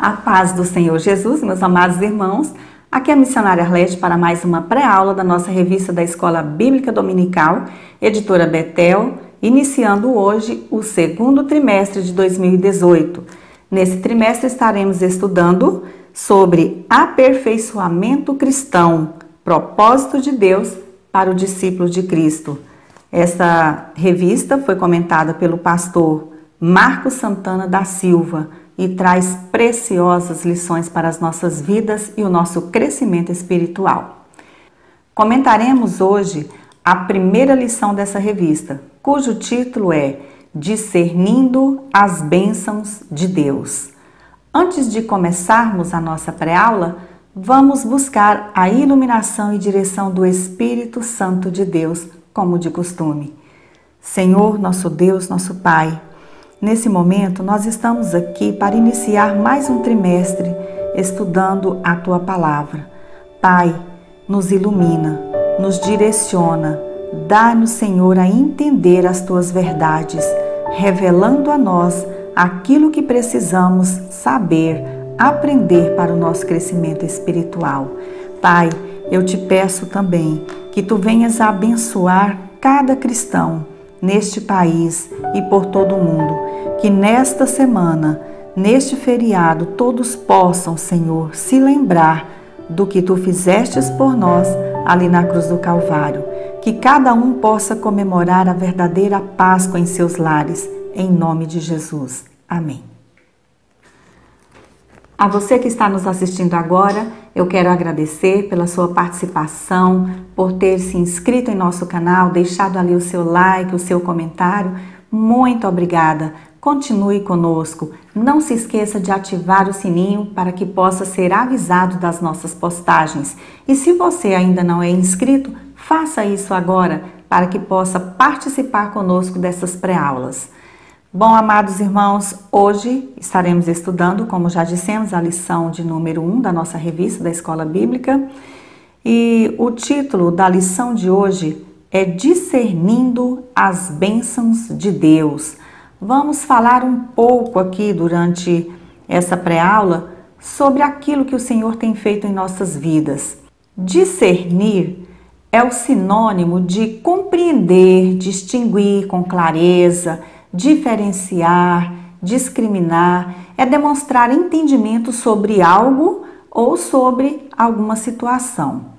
A paz do Senhor Jesus, meus amados irmãos. Aqui é a missionária Arlete para mais uma pré-aula da nossa revista da Escola Bíblica Dominical, editora Betel, iniciando hoje o segundo trimestre de 2018. Nesse trimestre estaremos estudando sobre aperfeiçoamento cristão, propósito de Deus para o discípulo de Cristo. Essa revista foi comentada pelo pastor Marcos Santana da Silva e traz preciosas lições para as nossas vidas e o nosso crescimento espiritual. Comentaremos hoje a primeira lição dessa revista, cujo título é Discernindo as Bênçãos de Deus. Antes de começarmos a nossa pré-aula, vamos buscar a iluminação e direção do Espírito Santo de Deus, como de costume. Senhor, nosso Deus, nosso Pai, nesse momento, nós estamos aqui para iniciar mais um trimestre estudando a Tua Palavra. Pai, nos ilumina, nos direciona, dá-nos, Senhor, a entender as Tuas verdades, revelando a nós aquilo que precisamos saber, aprender para o nosso crescimento espiritual. Pai, eu te peço também que Tu venhas a abençoar cada cristão neste país e por todo o mundo, que nesta semana, neste feriado, todos possam, Senhor, se lembrar do que Tu fizestes por nós ali na cruz do Calvário, que cada um possa comemorar a verdadeira Páscoa em seus lares, em nome de Jesus. Amém. A você que está nos assistindo agora, eu quero agradecer pela sua participação, por ter se inscrito em nosso canal, deixado ali o seu like, o seu comentário. Muito obrigada. Continue conosco. Não se esqueça de ativar o sininho para que possa ser avisado das nossas postagens. E se você ainda não é inscrito, faça isso agora para que possa participar conosco dessas pré-aulas. Bom, amados irmãos, hoje estaremos estudando, como já dissemos, a lição de número 1 da nossa revista da Escola Bíblica. E o título da lição de hoje é Discernindo as Bênçãos de Deus. Vamos falar um pouco aqui durante essa pré-aula sobre aquilo que o Senhor tem feito em nossas vidas. Discernir é o sinônimo de compreender, distinguir com clareza, diferenciar, discriminar, é demonstrar entendimento sobre algo ou sobre alguma situação.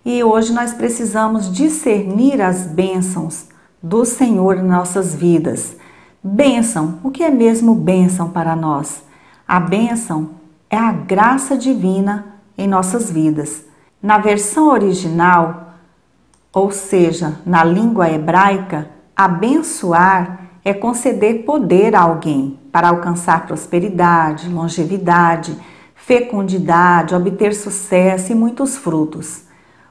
E hoje nós precisamos discernir as bênçãos do Senhor em nossas vidas. Bênção, o que é mesmo bênção para nós? A bênção é a graça divina em nossas vidas. Na versão original, ou seja, na língua hebraica, abençoar é conceder poder a alguém para alcançar prosperidade, longevidade, fecundidade, obter sucesso e muitos frutos.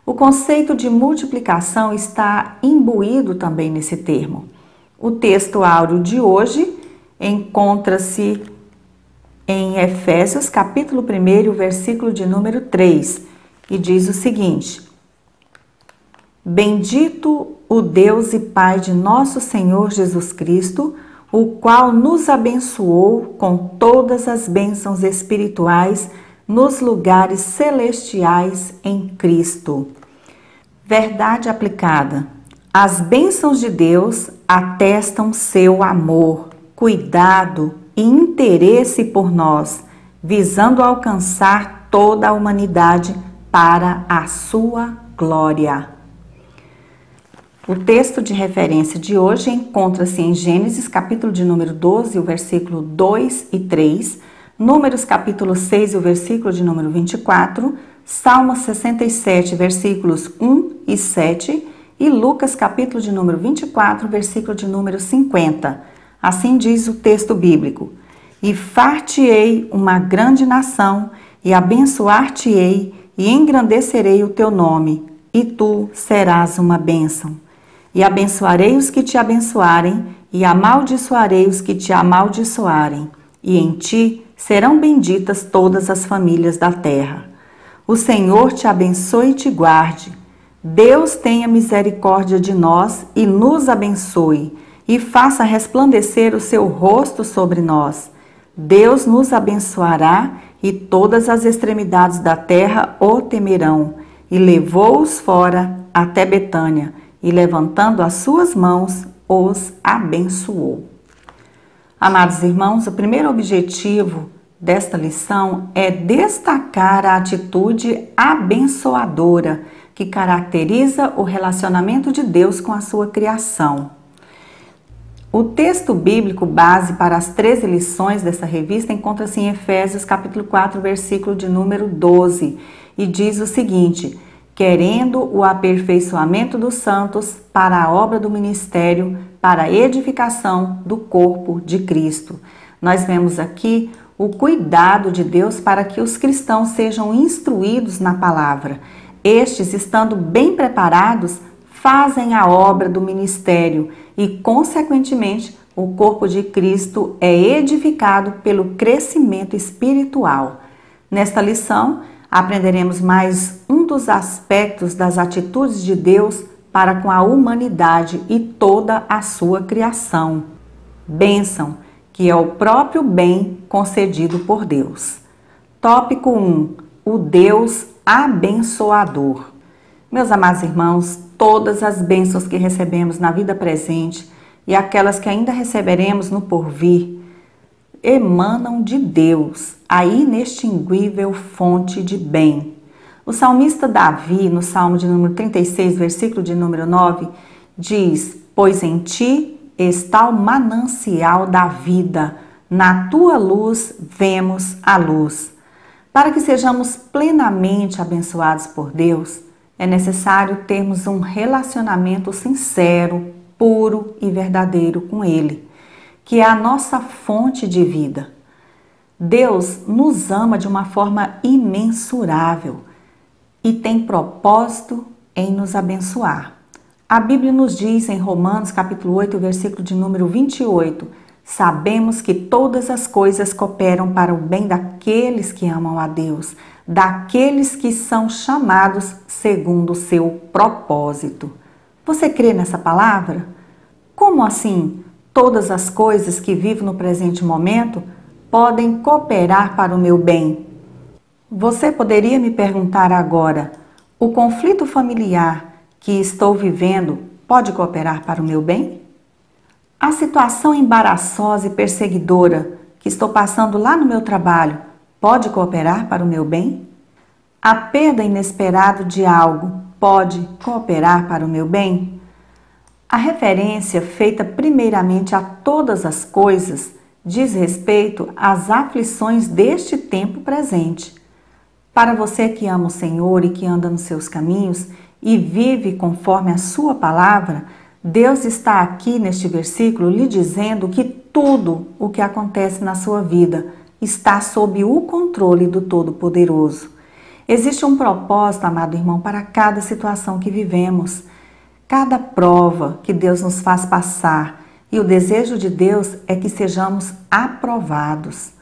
O conceito de multiplicação está imbuído também nesse termo. O texto áureo de hoje encontra-se em Efésios, capítulo 1, versículo de número 3, e diz o seguinte: Bendito o Deus e Pai de nosso Senhor Jesus Cristo, o qual nos abençoou com todas as bênçãos espirituais nos lugares celestiais em Cristo. Verdade aplicada. As bênçãos de Deus atestam seu amor, cuidado e interesse por nós, visando alcançar toda a humanidade para a sua glória. O texto de referência de hoje encontra-se em Gênesis, capítulo de número 12, o versículo 2 e 3, Números, capítulo 6, o versículo de número 24, Salmos 67, versículos 1 e 7 e Lucas, capítulo de número 24, versículo de número 50. Assim diz o texto bíblico: E far-te-ei uma grande nação, e abençoar-te-ei, e engrandecerei o teu nome, e tu serás uma bênção. E abençoarei os que te abençoarem, e amaldiçoarei os que te amaldiçoarem, e em ti serão benditas todas as famílias da terra. O Senhor te abençoe e te guarde. Deus tenha misericórdia de nós e nos abençoe, e faça resplandecer o seu rosto sobre nós. Deus nos abençoará e todas as extremidades da terra o temerão. E levou-os fora até Betânia, e levantando as suas mãos, os abençoou. Amados irmãos, o primeiro objetivo desta lição é destacar a atitude abençoadora que caracteriza o relacionamento de Deus com a sua criação. O texto bíblico base para as 13 lições dessa revista encontra-se em Efésios capítulo 4, versículo de número 12, e diz o seguinte: querendo o aperfeiçoamento dos santos para a obra do ministério, para a edificação do corpo de Cristo. Nós vemos aqui o cuidado de Deus para que os cristãos sejam instruídos na palavra. Estes, estando bem preparados, fazem a obra do ministério e, consequentemente, o corpo de Cristo é edificado pelo crescimento espiritual. Nesta lição, aprenderemos mais um dos aspectos das atitudes de Deus para com a humanidade e toda a sua criação. Bênção, que é o próprio bem concedido por Deus. Tópico 1. O Deus abençoador. Meus amados irmãos, todas as bênçãos que recebemos na vida presente e aquelas que ainda receberemos no porvir emanam de Deus, a inextinguível fonte de bem. O salmista Davi, no Salmo de número 36, versículo de número 9, diz: pois em ti está o manancial da vida, na tua luz vemos a luz. Para que sejamos plenamente abençoados por Deus, é necessário termos um relacionamento sincero, puro e verdadeiro com Ele, que é a nossa fonte de vida. Deus nos ama de uma forma imensurável e tem propósito em nos abençoar. A Bíblia nos diz em Romanos capítulo 8, versículo de número 28, sabemos que todas as coisas cooperam para o bem daqueles que amam a Deus, daqueles que são chamados segundo o seu propósito. Você crê nessa palavra? Como assim? Todas as coisas que vivo no presente momento podem cooperar para o meu bem. Você poderia me perguntar agora, o conflito familiar que estou vivendo pode cooperar para o meu bem? A situação embaraçosa e perseguidora que estou passando lá no meu trabalho pode cooperar para o meu bem? A perda inesperada de algo pode cooperar para o meu bem? A referência feita primeiramente a todas as coisas diz respeito às aflições deste tempo presente. Para você que ama o Senhor e que anda nos seus caminhos e vive conforme a sua palavra, Deus está aqui neste versículo lhe dizendo que tudo o que acontece na sua vida está sob o controle do Todo-Poderoso. Existe um propósito, amado irmão, para cada situação que vivemos, cada prova que Deus nos faz passar, e o desejo de Deus é que sejamos aprovados.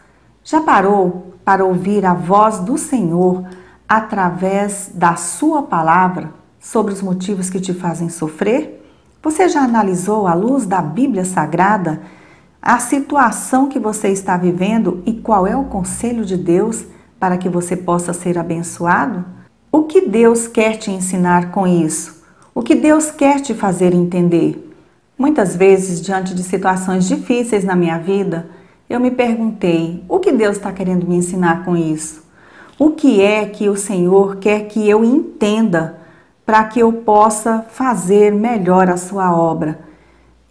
Já parou para ouvir a voz do Senhor através da sua palavra sobre os motivos que te fazem sofrer? Você já analisou à luz da Bíblia Sagrada a situação que você está vivendo e qual é o conselho de Deus para que você possa ser abençoado? O que Deus quer te ensinar com isso? O que Deus quer te fazer entender? Muitas vezes, diante de situações difíceis na minha vida, eu me perguntei, o que Deus está querendo me ensinar com isso? O que é que o Senhor quer que eu entenda para que eu possa fazer melhor a sua obra?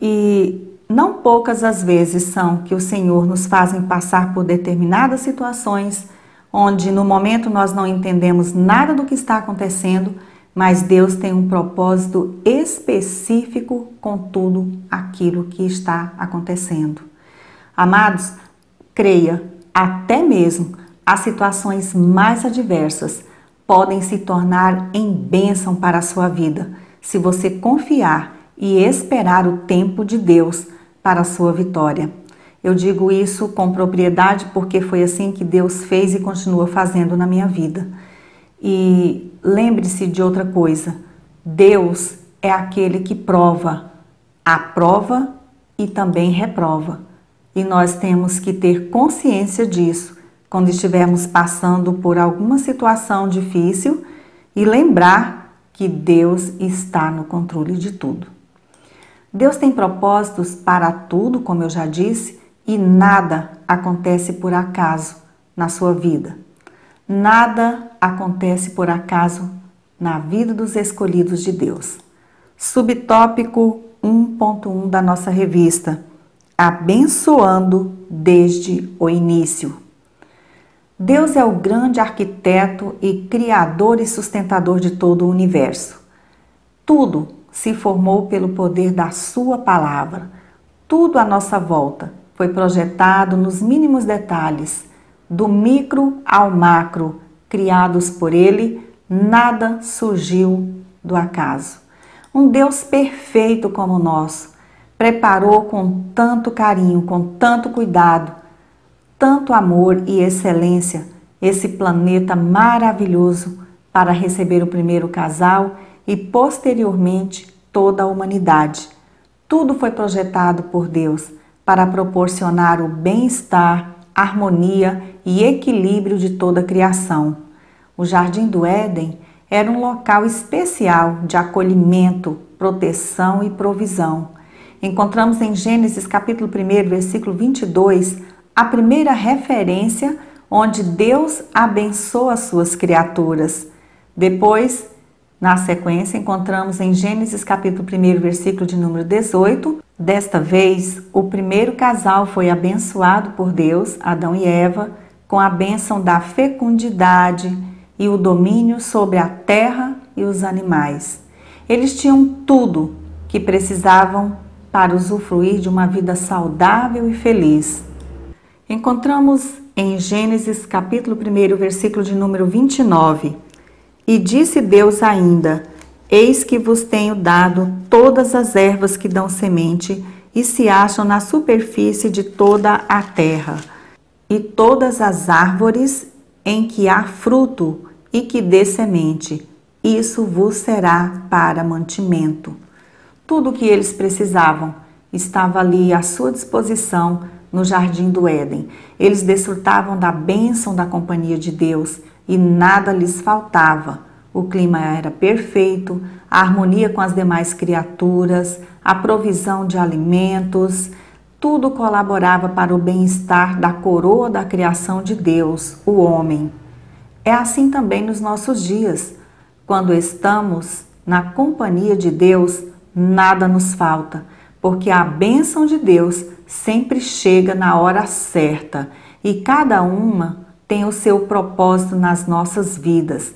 E não poucas as vezes são que o Senhor nos fazem passar por determinadas situações onde no momento nós não entendemos nada do que está acontecendo, mas Deus tem um propósito específico com tudo aquilo que está acontecendo. Amados, creia, até mesmo as situações mais adversas podem se tornar em bênção para a sua vida, se você confiar e esperar o tempo de Deus para a sua vitória. Eu digo isso com propriedade porque foi assim que Deus fez e continua fazendo na minha vida. E lembre-se de outra coisa, Deus é aquele que prova, aprova e também reprova. E nós temos que ter consciência disso, quando estivermos passando por alguma situação difícil e lembrar que Deus está no controle de tudo. Deus tem propósitos para tudo, como eu já disse, e nada acontece por acaso na sua vida. Nada acontece por acaso na vida dos escolhidos de Deus. Subtópico 1.1 da nossa revista: abençoando desde o início. Deus é o grande arquiteto e criador e sustentador de todo o universo. Tudo se formou pelo poder da sua palavra. Tudo à nossa volta foi projetado nos mínimos detalhes, do micro ao macro, criados por ele. Nada surgiu do acaso. Um Deus perfeito como o nosso preparou com tanto carinho, com tanto cuidado, tanto amor e excelência esse planeta maravilhoso para receber o primeiro casal e posteriormente toda a humanidade. Tudo foi projetado por Deus para proporcionar o bem-estar, harmonia e equilíbrio de toda a criação. O Jardim do Éden era um local especial de acolhimento, proteção e provisão. Encontramos em Gênesis capítulo 1, versículo 22, a primeira referência onde Deus abençoa as suas criaturas. Depois, na sequência, encontramos em Gênesis capítulo 1, versículo de número 18. Desta vez, o primeiro casal foi abençoado por Deus, Adão e Eva, com a bênção da fecundidade e o domínio sobre a terra e os animais. Eles tinham tudo que precisavam para usufruir de uma vida saudável e feliz. Encontramos em Gênesis capítulo 1, versículo de número 29. E disse Deus ainda: eis que vos tenho dado todas as ervas que dão semente e se acham na superfície de toda a terra, e todas as árvores em que há fruto e que dê semente, isso vos será para mantimento. Tudo o que eles precisavam estava ali à sua disposição no Jardim do Éden. Eles desfrutavam da bênção da companhia de Deus e nada lhes faltava. O clima era perfeito, a harmonia com as demais criaturas, a provisão de alimentos, tudo colaborava para o bem-estar da coroa da criação de Deus, o homem. É assim também nos nossos dias. Quando estamos na companhia de Deus, nada nos falta, porque a bênção de Deus sempre chega na hora certa e cada uma tem o seu propósito nas nossas vidas,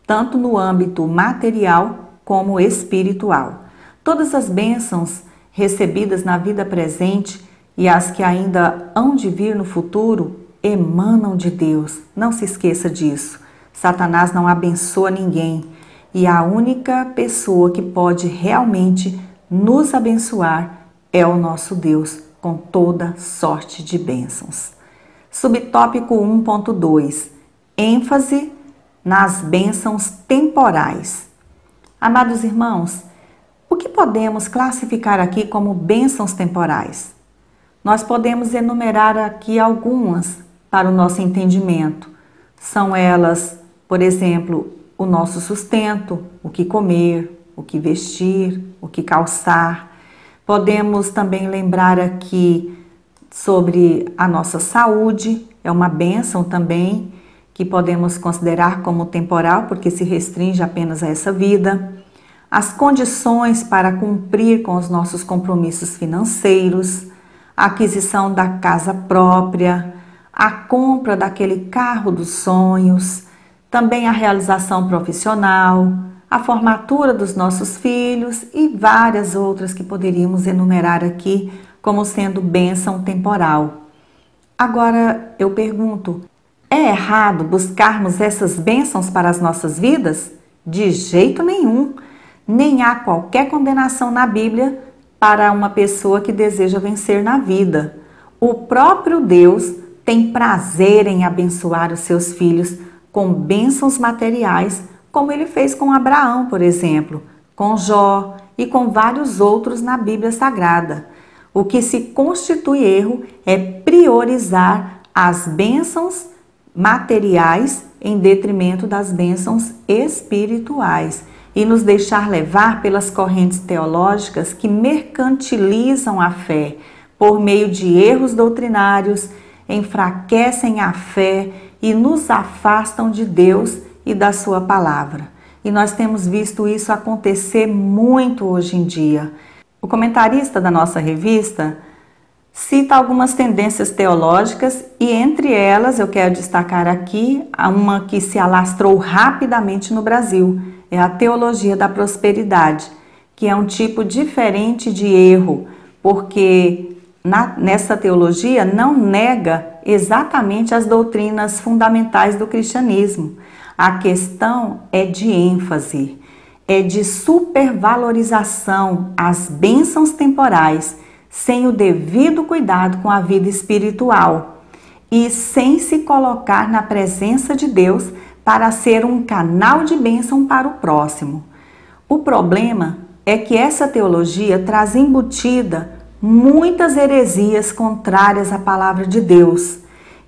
tanto no âmbito material como espiritual. Todas as bênçãos recebidas na vida presente e as que ainda hão de vir no futuro emanam de Deus. Não se esqueça disso. Satanás não abençoa ninguém e a única pessoa que pode realmente nos abençoar é o nosso Deus, com toda sorte de bênçãos. Subtópico 1.2: ênfase nas bênçãos temporais. Amados irmãos, o que podemos classificar aqui como bênçãos temporais? Nós podemos enumerar aqui algumas para o nosso entendimento. São elas, por exemplo, o nosso sustento, o que comer, o que vestir, o que calçar. Podemos também lembrar aqui sobre a nossa saúde, é uma bênção também, que podemos considerar como temporal, porque se restringe apenas a essa vida. As condições para cumprir com os nossos compromissos financeiros, a aquisição da casa própria, a compra daquele carro dos sonhos, também a realização profissional, a formatura dos nossos filhos e várias outras que poderíamos enumerar aqui como sendo bênção temporal. Agora eu pergunto, é errado buscarmos essas bênçãos para as nossas vidas? De jeito nenhum. Nem há qualquer condenação na Bíblia para uma pessoa que deseja vencer na vida. O próprio Deus tem prazer em abençoar os seus filhos com bênçãos materiais, como ele fez com Abraão, por exemplo, com Jó e com vários outros na Bíblia Sagrada. O que se constitui erro é priorizar as bênçãos materiais em detrimento das bênçãos espirituais e nos deixar levar pelas correntes teológicas que mercantilizam a fé por meio de erros doutrinários, enfraquecem a fé e nos afastam de Deus e da sua palavra. E nós temos visto isso acontecer muito hoje em dia. O comentarista da nossa revista cita algumas tendências teológicas e entre elas eu quero destacar aqui uma que se alastrou rapidamente no Brasil, é a teologia da prosperidade, que é um tipo diferente de erro, porque nessa teologia não nega exatamente as doutrinas fundamentais do cristianismo. A questão é de ênfase, é de supervalorização às bênçãos temporais, sem o devido cuidado com a vida espiritual e sem se colocar na presença de Deus para ser um canal de bênção para o próximo. O problema é que essa teologia traz embutida muitas heresias contrárias à palavra de Deus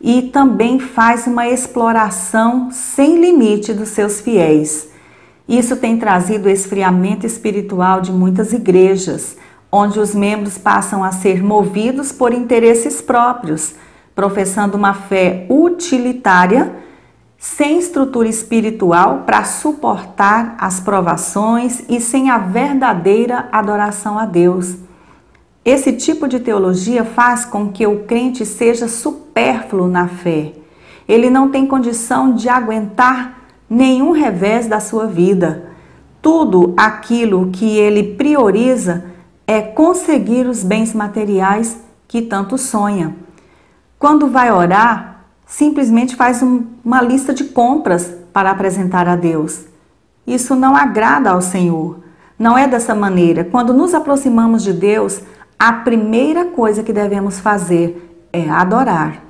e também faz uma exploração sem limite dos seus fiéis. Isso tem trazido esfriamento espiritual de muitas igrejas, onde os membros passam a ser movidos por interesses próprios, professando uma fé utilitária, sem estrutura espiritual para suportar as provações e sem a verdadeira adoração a Deus. Esse tipo de teologia faz com que o crente seja supérfluo na fé. Ele não tem condição de aguentar nenhum revés da sua vida. Tudo aquilo que ele prioriza é conseguir os bens materiais que tanto sonha. Quando vai orar, simplesmente faz uma lista de compras para apresentar a Deus. Isso não agrada ao Senhor. Não é dessa maneira. Quando nos aproximamos de Deus, a primeira coisa que devemos fazer é adorar,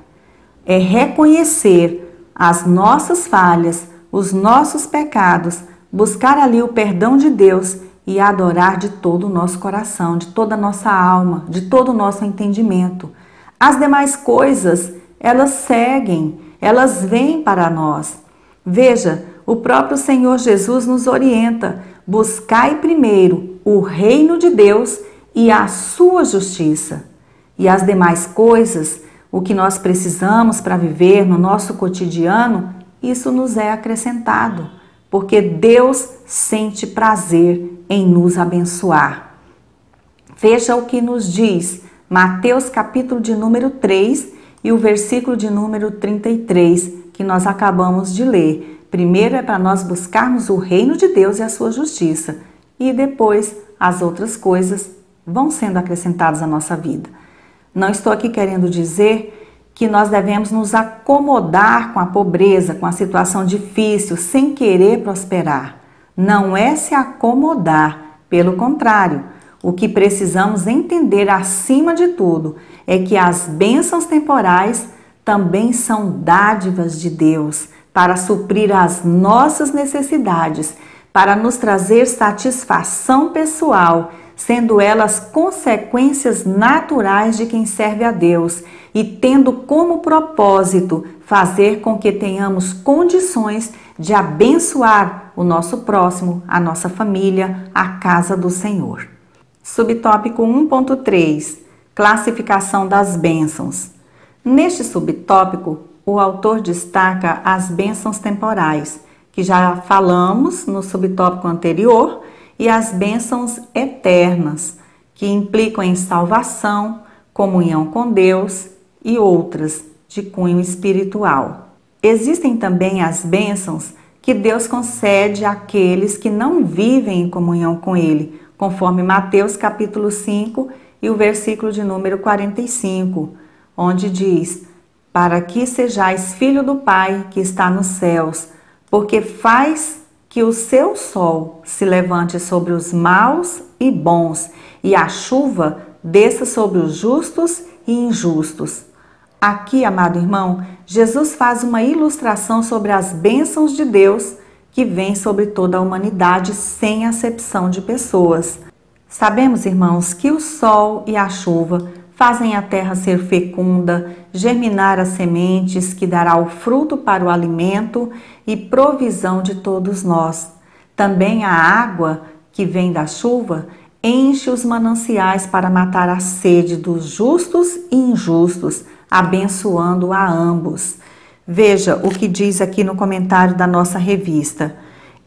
é reconhecer as nossas falhas, os nossos pecados, buscar ali o perdão de Deus e adorar de todo o nosso coração, de toda a nossa alma, de todo o nosso entendimento. As demais coisas, elas seguem, elas vêm para nós. Veja, o próprio Senhor Jesus nos orienta: buscai primeiro o reino de Deus e a sua justiça. E as demais coisas, o que nós precisamos para viver no nosso cotidiano, isso nos é acrescentado, porque Deus sente prazer em nos abençoar. Veja o que nos diz Mateus capítulo de número 3 e o versículo de número 33, que nós acabamos de ler. Primeiro é para nós buscarmos o reino de Deus e a sua justiça, e depois as outras coisas vão sendo acrescentadas à nossa vida. Não estou aqui querendo dizer que nós devemos nos acomodar com a pobreza, com a situação difícil, sem querer prosperar. Não é se acomodar, pelo contrário. O que precisamos entender acima de tudo é que as bênçãos temporais também são dádivas de Deus para suprir as nossas necessidades, para nos trazer satisfação pessoal, sendo elas consequências naturais de quem serve a Deus e tendo como propósito fazer com que tenhamos condições de abençoar o nosso próximo, a nossa família, a casa do Senhor. Subtópico 1.3, classificação das bênçãos. Neste subtópico, o autor destaca as bênçãos temporais, que já falamos no subtópico anterior, e as bênçãos eternas, que implicam em salvação, comunhão com Deus e outras de cunho espiritual. Existem também as bênçãos que Deus concede àqueles que não vivem em comunhão com Ele, conforme Mateus capítulo 5 e o versículo de número 45, onde diz: para que sejais filho do Pai que está nos céus, porque faz que o seu sol se levante sobre os maus e bons, e a chuva desça sobre os justos e injustos. Aqui, amado irmão, Jesus faz uma ilustração sobre as bênçãos de Deus que vêm sobre toda a humanidade sem acepção de pessoas. Sabemos, irmãos, que o sol e a chuva fazem a terra ser fecunda, germinar as sementes que dará o fruto para o alimento e provisão de todos nós. Também a água que vem da chuva enche os mananciais para matar a sede dos justos e injustos, abençoando a ambos. Veja o que diz aqui no comentário da nossa revista.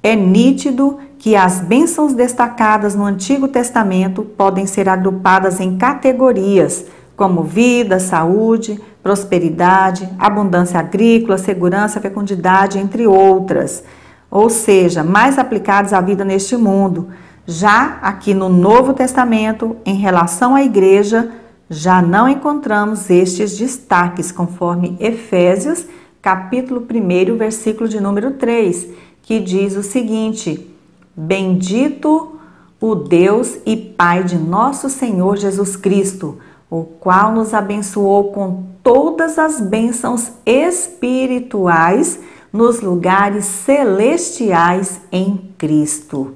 É nítido que as bênçãos destacadas no Antigo Testamento podem ser agrupadas em categorias, como vida, saúde, prosperidade, abundância agrícola, segurança, fecundidade, entre outras. Ou seja, mais aplicadas à vida neste mundo. Já aqui no Novo Testamento, em relação à igreja, já não encontramos estes destaques, conforme Efésios, capítulo 1, versículo de número 3, que diz o seguinte: Bendito o Deus e Pai de nosso Senhor Jesus Cristo, o qual nos abençoou com todas as bênçãos espirituais nos lugares celestiais em Cristo.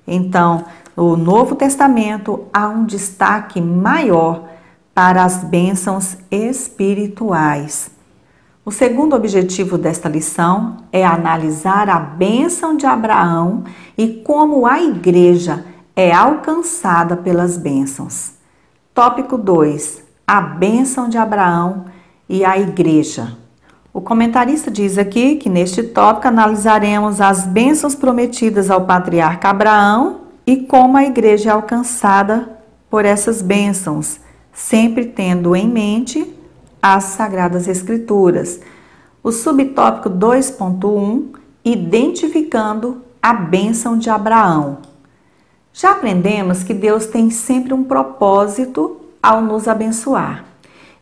Então, no Novo Testamento há um destaque maior para as bênçãos espirituais. O segundo objetivo desta lição é analisar a bênção de Abraão e como a igreja é alcançada pelas bênçãos. Tópico 2. A bênção de Abraão e a igreja. O comentarista diz aqui que neste tópico analisaremos as bênçãos prometidas ao patriarca Abraão e como a igreja é alcançada por essas bênçãos, sempre tendo em mente as Sagradas Escrituras. O subtópico 2.1, identificando a bênção de Abraão. Já aprendemos que Deus tem sempre um propósito ao nos abençoar.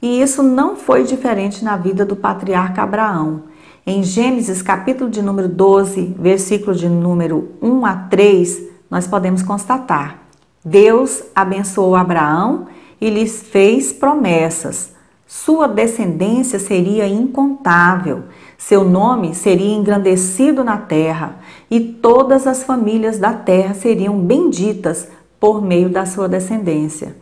E isso não foi diferente na vida do patriarca Abraão. Em Gênesis, capítulo de número 12, versículo de número 1 a 3, nós podemos constatar: Deus abençoou Abraão e lhes fez promessas. Sua descendência seria incontável, seu nome seria engrandecido na terra e todas as famílias da terra seriam benditas por meio da sua descendência.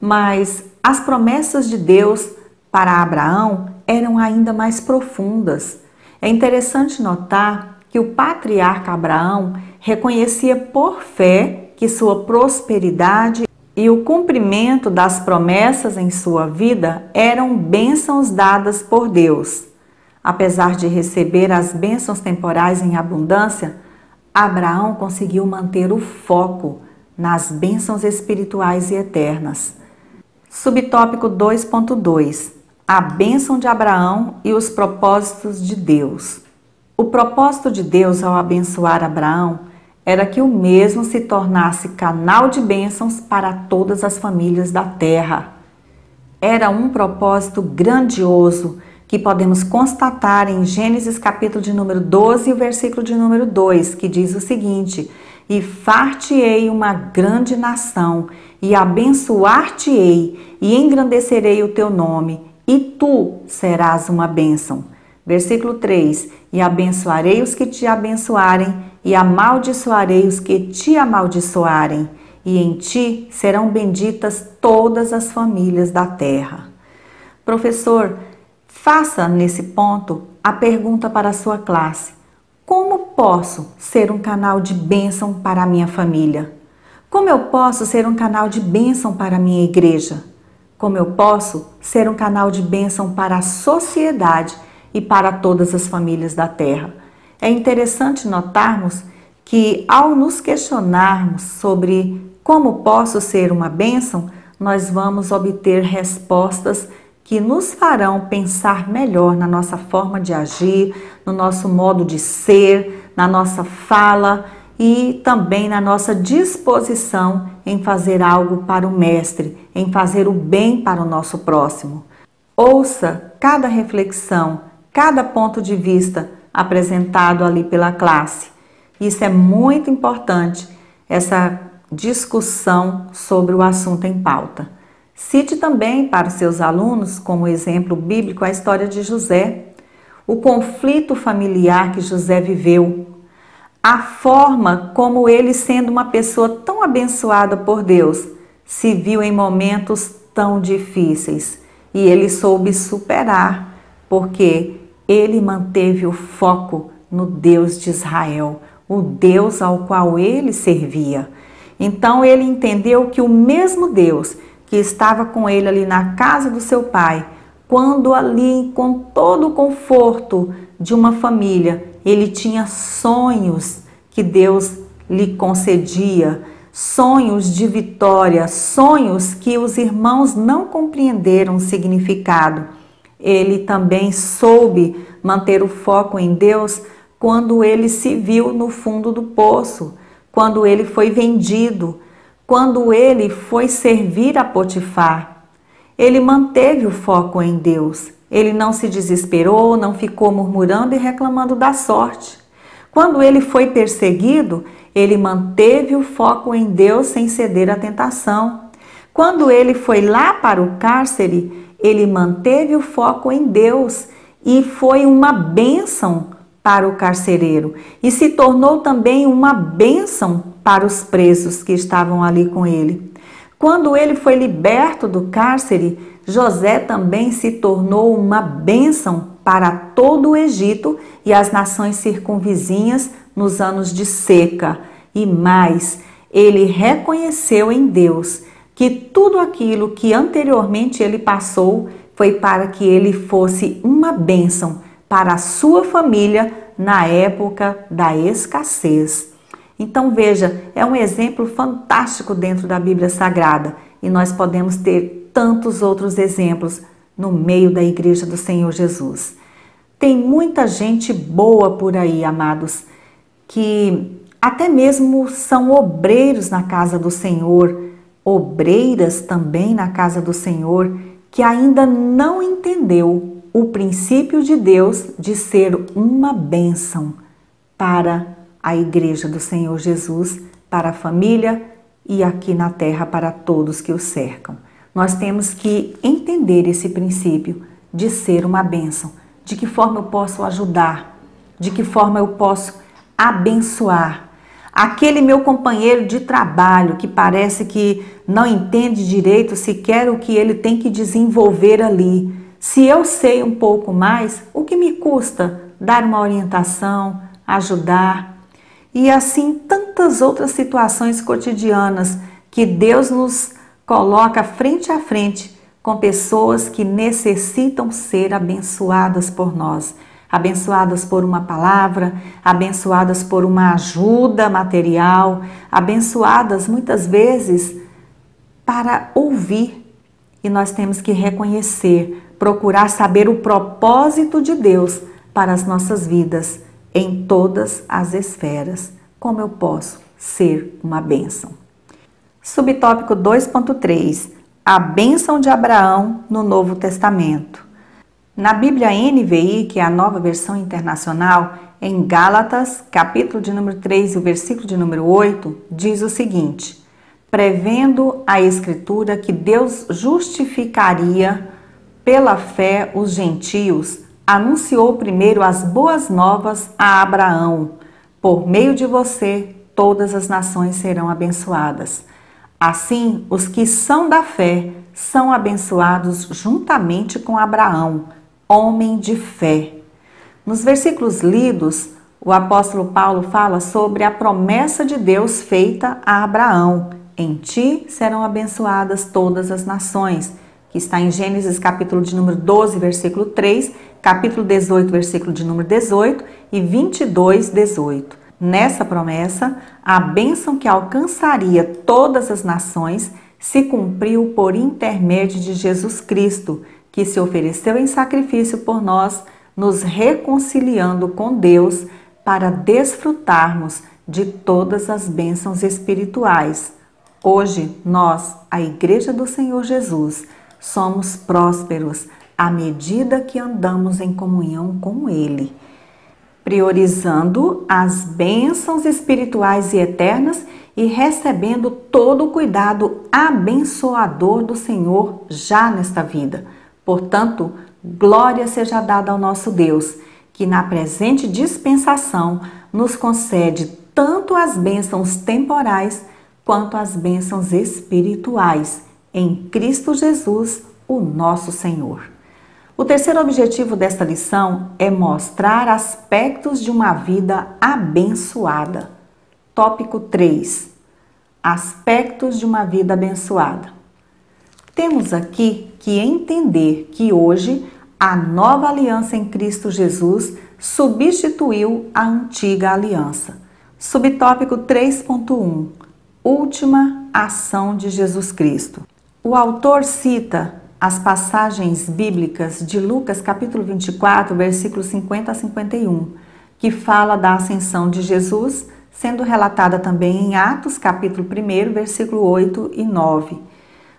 Mas as promessas de Deus para Abraão eram ainda mais profundas. É interessante notar que o patriarca Abraão reconhecia por fé que sua prosperidade e o cumprimento das promessas em sua vida eram bênçãos dadas por Deus. Apesar de receber as bênçãos temporais em abundância, Abraão conseguiu manter o foco nas bênçãos espirituais e eternas. Subtópico 2.2. A bênção de Abraão e os propósitos de Deus. O propósito de Deus ao abençoar Abraão era que o mesmo se tornasse canal de bênçãos para todas as famílias da terra. Era um propósito grandioso que podemos constatar em Gênesis capítulo de número 12, o versículo de número 2, que diz o seguinte: E far-te-ei uma grande nação, e abençoar-te-ei, e engrandecerei o teu nome, e tu serás uma bênção. Versículo 3: E abençoarei os que te abençoarem, e amaldiçoarei os que te amaldiçoarem, e em ti serão benditas todas as famílias da terra. Professor, faça nesse ponto a pergunta para a sua classe: como posso ser um canal de bênção para a minha família? Como eu posso ser um canal de bênção para a minha igreja? Como eu posso ser um canal de bênção para a sociedade e para todas as famílias da terra? É interessante notarmos que, ao nos questionarmos sobre como posso ser uma bênção, nós vamos obter respostas que nos farão pensar melhor na nossa forma de agir, no nosso modo de ser, na nossa fala e também na nossa disposição em fazer algo para o Mestre, em fazer o bem para o nosso próximo. Ouça cada reflexão, cada ponto de vista apresentado ali pela classe. Isso é muito importante, essa discussão sobre o assunto em pauta. Cite também para os seus alunos, como exemplo bíblico, a história de José, o conflito familiar que José viveu, a forma como ele, sendo uma pessoa tão abençoada por Deus, se viu em momentos tão difíceis e ele soube superar, porque ele manteve o foco no Deus de Israel, o Deus ao qual ele servia. Então ele entendeu que o mesmo Deus que estava com ele ali na casa do seu pai, quando ali com todo o conforto de uma família, ele tinha sonhos que Deus lhe concedia, sonhos de vitória, sonhos que os irmãos não compreenderam o significado. Ele também soube manter o foco em Deus quando ele se viu no fundo do poço, quando ele foi vendido, quando ele foi servir a Potifar. Ele manteve o foco em Deus. Ele não se desesperou, não ficou murmurando e reclamando da sorte. Quando ele foi perseguido, ele manteve o foco em Deus sem ceder à tentação. Quando ele foi lá para o cárcere, ele manteve o foco em Deus e foi uma bênção para o carcereiro e se tornou também uma bênção para os presos que estavam ali com ele. Quando ele foi liberto do cárcere, José também se tornou uma bênção para todo o Egito e as nações circunvizinhas nos anos de seca. E mais, ele reconheceu em Deus que tudo aquilo que anteriormente ele passou foi para que ele fosse uma bênção para a sua família na época da escassez. Então veja, é um exemplo fantástico dentro da Bíblia Sagrada e nós podemos ter tantos outros exemplos no meio da Igreja do Senhor Jesus. Tem muita gente boa por aí, amados, que até mesmo são obreiros na casa do Senhor, obreiras também na casa do Senhor, que ainda não entendeu o princípio de Deus de ser uma bênção para a Igreja do Senhor Jesus, para a família e aqui na terra para todos que o cercam. Nós temos que entender esse princípio de ser uma bênção. De que forma eu posso ajudar? De que forma eu posso abençoar? Aquele meu companheiro de trabalho que parece que não entende direito sequer o que ele tem que desenvolver ali. Se eu sei um pouco mais, o que me custa dar uma orientação, ajudar? E assim tantas outras situações cotidianas que Deus nos coloca frente a frente com pessoas que necessitam ser abençoadas por nós. Abençoadas por uma palavra, abençoadas por uma ajuda material, abençoadas muitas vezes para ouvir. E nós temos que reconhecer, procurar saber o propósito de Deus para as nossas vidas em todas as esferas. Como eu posso ser uma bênção? Subtópico 2.3. A bênção de Abraão no Novo Testamento. Na Bíblia NVI, que é a Nova Versão Internacional, em Gálatas, capítulo de número 3 e o versículo de número 8, diz o seguinte: prevendo a Escritura que Deus justificaria pela fé os gentios, anunciou primeiro as boas novas a Abraão. Por meio de você, todas as nações serão abençoadas. Assim, os que são da fé são abençoados juntamente com Abraão, homem de fé. Nos versículos lidos, o apóstolo Paulo fala sobre a promessa de Deus feita a Abraão. Em ti serão abençoadas todas as nações, que está em Gênesis capítulo de número 12, versículo 3, capítulo 18, versículo de número 18 e 22, 18. Nessa promessa, a bênção que alcançaria todas as nações se cumpriu por intermédio de Jesus Cristo, que se ofereceu em sacrifício por nós, nos reconciliando com Deus para desfrutarmos de todas as bênçãos espirituais. Hoje, nós, a Igreja do Senhor Jesus, somos prósperos à medida que andamos em comunhão com Ele, priorizando as bênçãos espirituais e eternas e recebendo todo o cuidado abençoador do Senhor já nesta vida. Portanto, glória seja dada ao nosso Deus, que na presente dispensação nos concede tanto as bênçãos temporais quanto as bênçãos espirituais em Cristo Jesus, o nosso Senhor. O terceiro objetivo desta lição é mostrar aspectos de uma vida abençoada. Tópico 3. Aspectos de uma vida abençoada. Temos aqui que entender que hoje a nova aliança em Cristo Jesus substituiu a antiga aliança. Subtópico 3.1. Última ação de Jesus Cristo. O autor cita as passagens bíblicas de Lucas capítulo 24, versículos 50 a 51, que fala da ascensão de Jesus, sendo relatada também em Atos capítulo 1, versículo 8 e 9.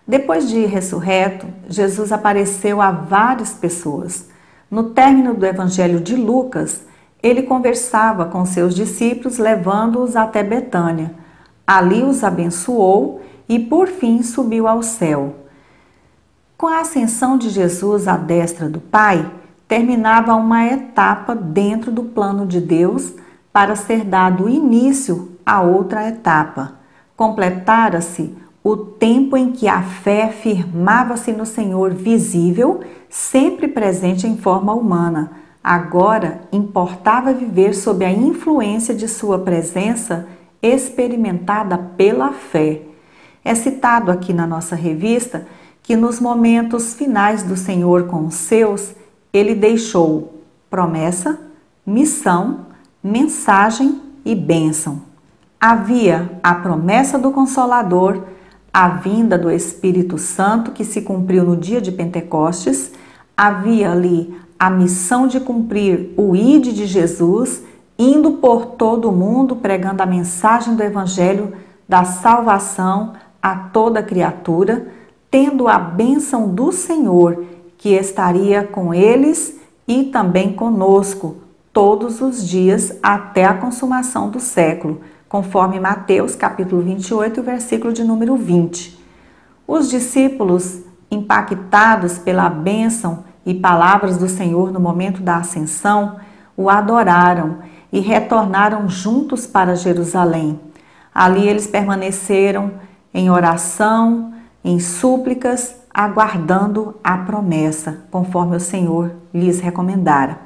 Depois de ressurreto, Jesus apareceu a várias pessoas. No término do Evangelho de Lucas, ele conversava com seus discípulos, levando-os até Betânia. Ali os abençoou e, por fim, subiu ao céu. Com a ascensão de Jesus à destra do Pai, terminava uma etapa dentro do plano de Deus para ser dado início a outra etapa. Completara-se o tempo em que a fé firmava-se no Senhor visível, sempre presente em forma humana. Agora importava viver sob a influência de sua presença experimentada pela fé. É citado aqui na nossa revista que nos momentos finais do Senhor com os seus, ele deixou promessa, missão, mensagem e bênção. Havia a promessa do Consolador, a vinda do Espírito Santo que se cumpriu no dia de Pentecostes, havia ali a missão de cumprir o ide de Jesus, indo por todo o mundo pregando a mensagem do Evangelho da salvação a toda criatura, tendo a bênção do Senhor, que estaria com eles e também conosco todos os dias até a consumação do século, conforme Mateus capítulo 28, versículo de número 20. Os discípulos, impactados pela bênção e palavras do Senhor no momento da ascensão, o adoraram e retornaram juntos para Jerusalém. Ali eles permaneceram em oração, em súplicas, aguardando a promessa, conforme o Senhor lhes recomendara.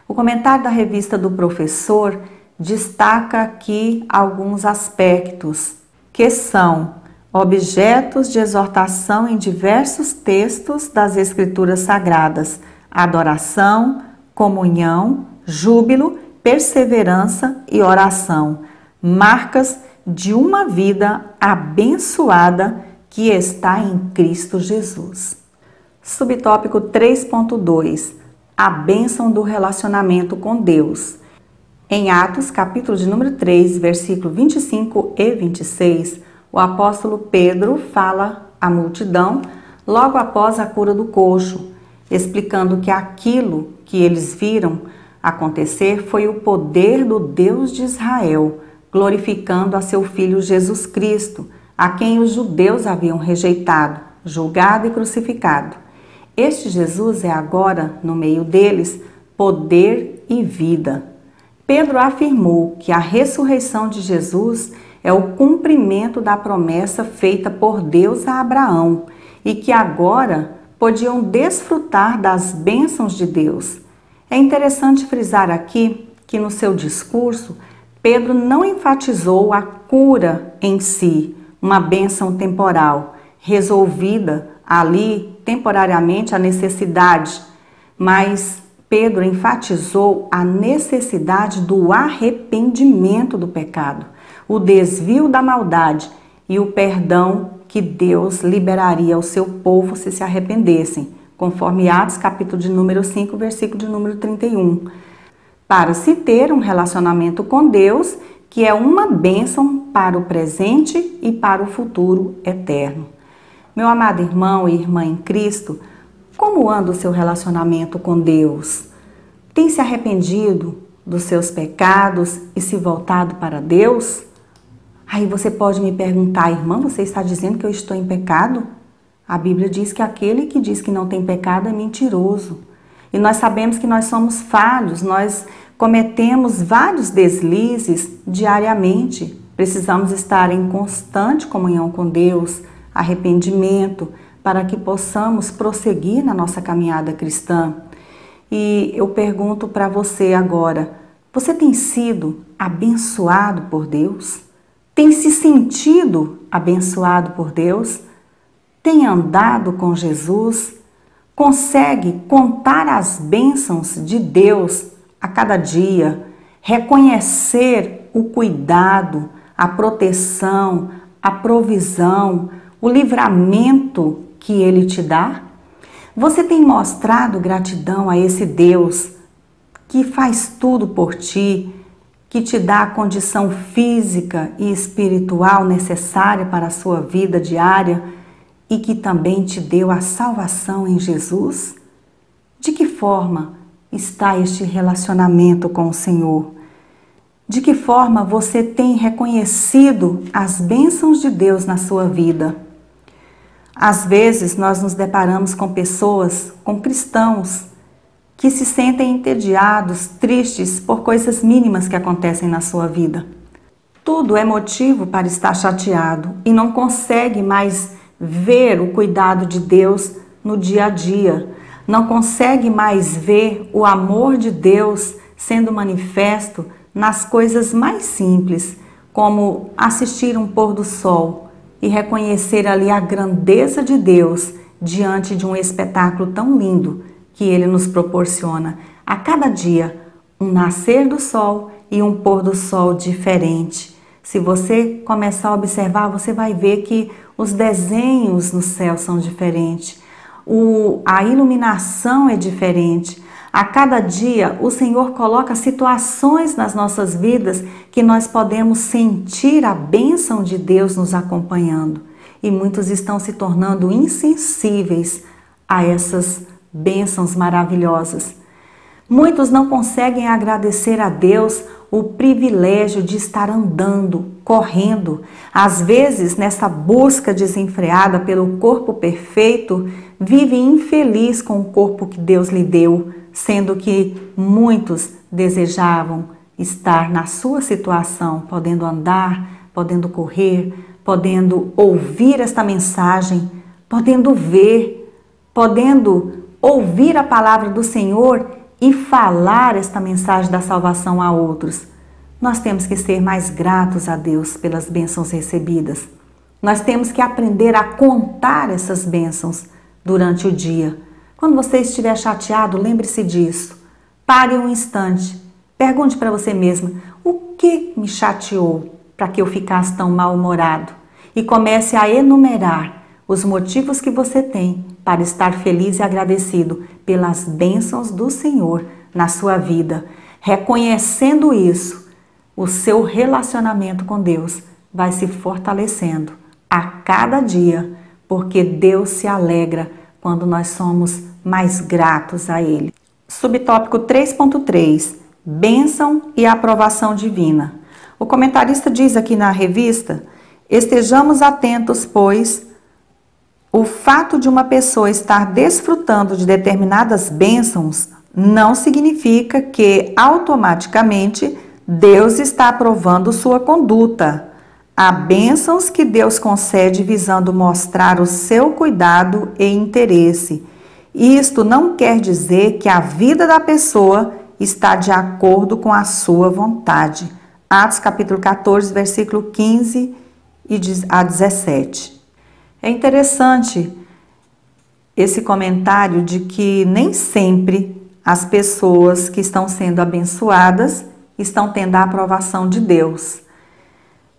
O comentário da revista do professor destaca aqui alguns aspectos, que são objetos de exortação em diversos textos das Escrituras Sagradas: adoração, comunhão, júbilo, perseverança e oração, marcas de uma vida abençoada que está em Cristo Jesus. Subtópico 3.2. A bênção do relacionamento com Deus. Em Atos, capítulo de número 3, versículo 25 e 26, o apóstolo Pedro fala à multidão logo após a cura do coxo, explicando que aquilo que eles viram acontecer foi o poder do Deus de Israel, glorificando a seu Filho Jesus Cristo, a quem os judeus haviam rejeitado, julgado e crucificado. Este Jesus é agora, no meio deles, poder e vida. Pedro afirmou que a ressurreição de Jesus é o cumprimento da promessa feita por Deus a Abraão e que agora podiam desfrutar das bênçãos de Deus. É interessante frisar aqui que no seu discurso, Pedro não enfatizou a cura em si, uma bênção temporal, resolvida ali temporariamente a necessidade, mas Pedro enfatizou a necessidade do arrependimento do pecado, o desvio da maldade e o perdão que Deus liberaria ao seu povo se arrependessem, conforme Atos capítulo de número 5, versículo de número 31, para se ter um relacionamento com Deus que é uma bênção para o presente e para o futuro eterno. Meu amado irmão e irmã em Cristo, como anda o seu relacionamento com Deus? Tem se arrependido dos seus pecados e se voltado para Deus? Aí você pode me perguntar, irmã, você está dizendo que eu estou em pecado? A Bíblia diz que aquele que diz que não tem pecado é mentiroso. E nós sabemos que nós somos falhos, nós cometemos vários deslizes diariamente. Precisamos estar em constante comunhão com Deus, arrependimento, para que possamos prosseguir na nossa caminhada cristã. E eu pergunto para você agora, você tem sido abençoado por Deus? Tem se sentido abençoado por Deus? Tem andado com Jesus? Consegue contar as bênçãos de Deus a cada dia? Reconhecer o cuidado, a proteção, a provisão, o livramento que Ele te dá? Você tem mostrado gratidão a esse Deus que faz tudo por ti, que te dá a condição física e espiritual necessária para a sua vida diária e que também te deu a salvação em Jesus? De que forma está este relacionamento com o Senhor? De que forma você tem reconhecido as bênçãos de Deus na sua vida? Às vezes nós nos deparamos com pessoas, com cristãos, que se sentem entediados, tristes por coisas mínimas que acontecem na sua vida. Tudo é motivo para estar chateado e não consegue mais ver o cuidado de Deus no dia a dia. Não consegue mais ver o amor de Deus sendo manifesto nas coisas mais simples, como assistir um pôr do sol e reconhecer ali a grandeza de Deus diante de um espetáculo tão lindo que Ele nos proporciona. A cada dia, um nascer do sol e um pôr do sol diferente. Se você começar a observar, você vai ver que os desenhos no céu são diferentes. A iluminação é diferente. A cada dia, o Senhor coloca situações nas nossas vidas que nós podemos sentir a bênção de Deus nos acompanhando. E muitos estão se tornando insensíveis a essas bênçãos maravilhosas. Muitos não conseguem agradecer a Deus o privilégio de estar andando, correndo. Às vezes, nessa busca desenfreada pelo corpo perfeito, vive infeliz com o corpo que Deus lhe deu, sendo que muitos desejavam estar na sua situação, podendo andar, podendo correr, podendo ouvir esta mensagem, podendo ver, podendo ouvir a palavra do Senhor e falar esta mensagem da salvação a outros. Nós temos que ser mais gratos a Deus pelas bênçãos recebidas. Nós temos que aprender a contar essas bênçãos durante o dia. Quando você estiver chateado, lembre-se disso. Pare um instante. Pergunte para você mesma, o que me chateou para que eu ficasse tão mal-humorado? E comece a enumerar os motivos que você tem para estar feliz e agradecido pelas bênçãos do Senhor na sua vida. Reconhecendo isso, o seu relacionamento com Deus vai se fortalecendo a cada dia, porque Deus se alegra quando nós somos mais gratos a Ele. Subtópico 3.3, bênção e aprovação divina. O comentarista diz aqui na revista, estejamos atentos, pois o fato de uma pessoa estar desfrutando de determinadas bênçãos não significa que automaticamente Deus está aprovando sua conduta. Há bênçãos que Deus concede visando mostrar o seu cuidado e interesse. Isto não quer dizer que a vida da pessoa está de acordo com a sua vontade. Atos capítulo 14, versículo 15 a 17. É interessante esse comentário de que nem sempre as pessoas que estão sendo abençoadas estão tendo a aprovação de Deus.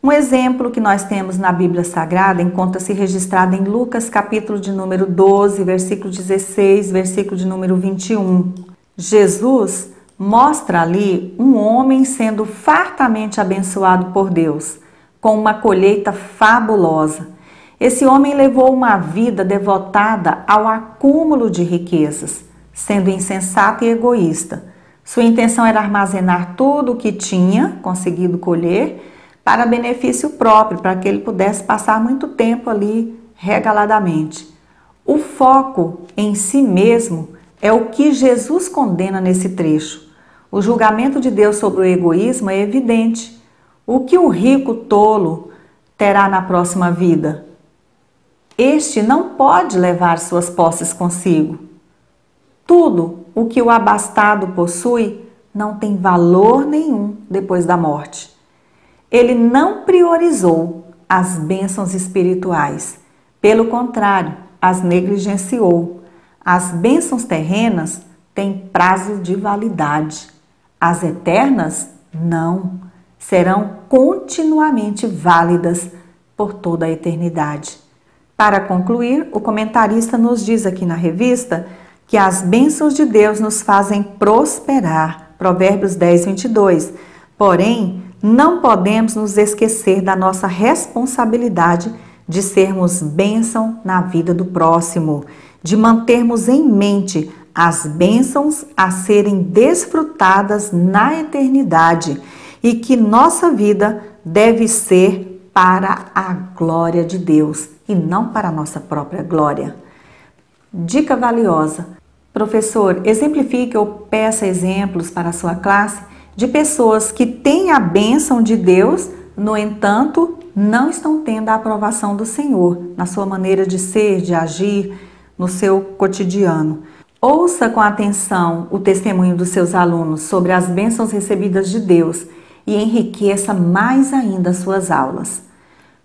Um exemplo que nós temos na Bíblia Sagrada encontra-se registrado em Lucas, capítulo de número 12, versículo 16, versículo de número 21. Jesus mostra ali um homem sendo fartamente abençoado por Deus, com uma colheita fabulosa. Esse homem levou uma vida devotada ao acúmulo de riquezas, sendo insensato e egoísta. Sua intenção era armazenar tudo o que tinha conseguido colher para benefício próprio, para que ele pudesse passar muito tempo ali regaladamente. O foco em si mesmo é o que Jesus condena nesse trecho. O julgamento de Deus sobre o egoísmo é evidente. O que o rico tolo terá na próxima vida? este não pode levar suas posses consigo. Tudo o que o abastado possui não tem valor nenhum depois da morte. Ele não priorizou as bênçãos espirituais, pelo contrário, as negligenciou. As bênçãos terrenas têm prazo de validade, as eternas não, serão continuamente válidas por toda a eternidade. Para concluir, o comentarista nos diz aqui na revista que as bênçãos de Deus nos fazem prosperar, Provérbios 10, 22. Porém, não podemos nos esquecer da nossa responsabilidade de sermos bênção na vida do próximo, de mantermos em mente as bênçãos a serem desfrutadas na eternidade e que nossa vida deve ser para a glória de Deus e não para a nossa própria glória. Dica valiosa. Professor, exemplifique ou peça exemplos para a sua classe de pessoas que têm a bênção de Deus, no entanto, não estão tendo a aprovação do Senhor na sua maneira de ser, de agir, no seu cotidiano. Ouça com atenção o testemunho dos seus alunos sobre as bênçãos recebidas de Deus e enriqueça mais ainda as suas aulas.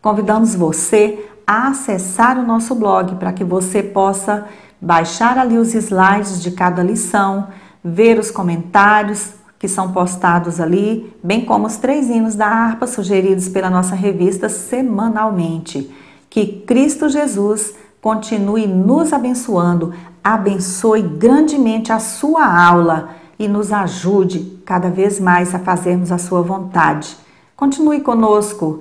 Convidamos você a acessar o nosso blog para que você possa baixar ali os slides de cada lição, ver os comentários que são postados ali, bem como os 3 hinos da harpa sugeridos pela nossa revista semanalmente. Que Cristo Jesus continue nos abençoando, abençoe grandemente a sua aula e nos ajude cada vez mais a fazermos a sua vontade. Continue conosco,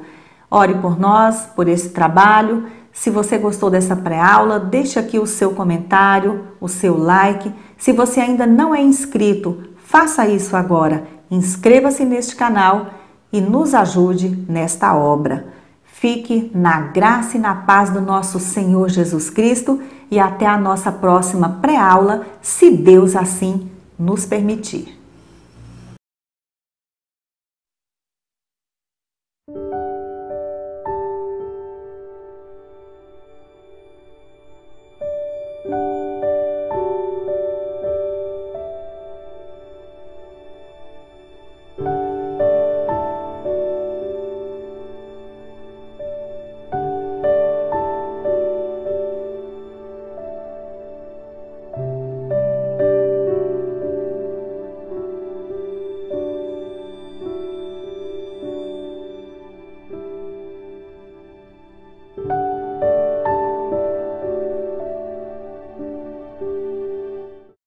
ore por nós, por esse trabalho. Se você gostou dessa pré-aula, deixe aqui o seu comentário, o seu like. Se você ainda não é inscrito, faça isso agora. Inscreva-se neste canal e nos ajude nesta obra. Fique na graça e na paz do nosso Senhor Jesus Cristo e até a nossa próxima pré-aula, se Deus assim nos permitir.